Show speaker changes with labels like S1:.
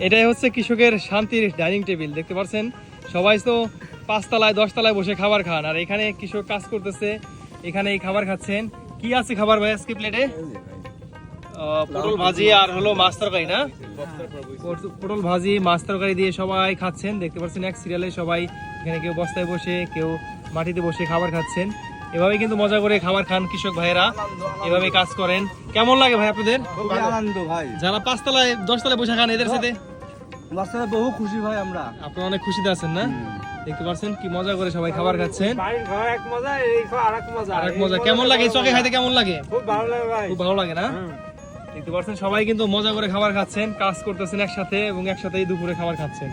S1: এটাই হচ্ছে কৃষকের শান্তির ডাইনিং টেবিল। দেখতে পাচ্ছেন সবাই তো 5 তলায় 10 তলায় বসে খাবার খান, আর এখানে কৃষক কাজ করতেছে, এখানে এই খাবার খাচ্ছেন। কি আছে খাবার ভাই আজকে প্লেটে? পটল ভাজি আর হলো মাছ তরকারি না? পটল ভাজি মাছ তরকারি দিয়ে সবাই খাচ্ছেন। দেখতে পাচ্ছেন এক সিরিয়ালে সবাই এখানে কেউ বস্তায় বসে, কেউ মাটিতে বসে খাবার খাচ্ছেন। এভাবে কিন্তু মজা করে খাবার খান কৃষক ভাইয়েরা, এভাবে কাজ করেন। কেমন লাগে ভাই আপনাদের?
S2: খুবই আনন্দ ভাই।
S1: যারা 5 তলায় 10 তলায় বসে খান এদের সাথে
S2: বাচ্চারা বহু খুশি ভাই আমরা।
S1: আপনারা অনেক খুশিতে আছেন না? দেখতে পাচ্ছেন কি মজা করে সবাই খাবার খাচ্ছেন।
S3: বাড়ির ঘর এক মজা, এই ঘর আরেক মজা।
S1: আরেক মজা। কেমন লাগে চকে খাইতে? কেমন লাগে?
S3: খুব ভালো লাগে ভাই।
S1: খুব ভালো লাগে না? দেখতে পাচ্ছেন সবাই কিন্তু মজা করে খাবার খাচ্ছেন, কাজ করতেছেন একসাথে এবং একসাথেই দুপুরে খাবার খাচ্ছেন।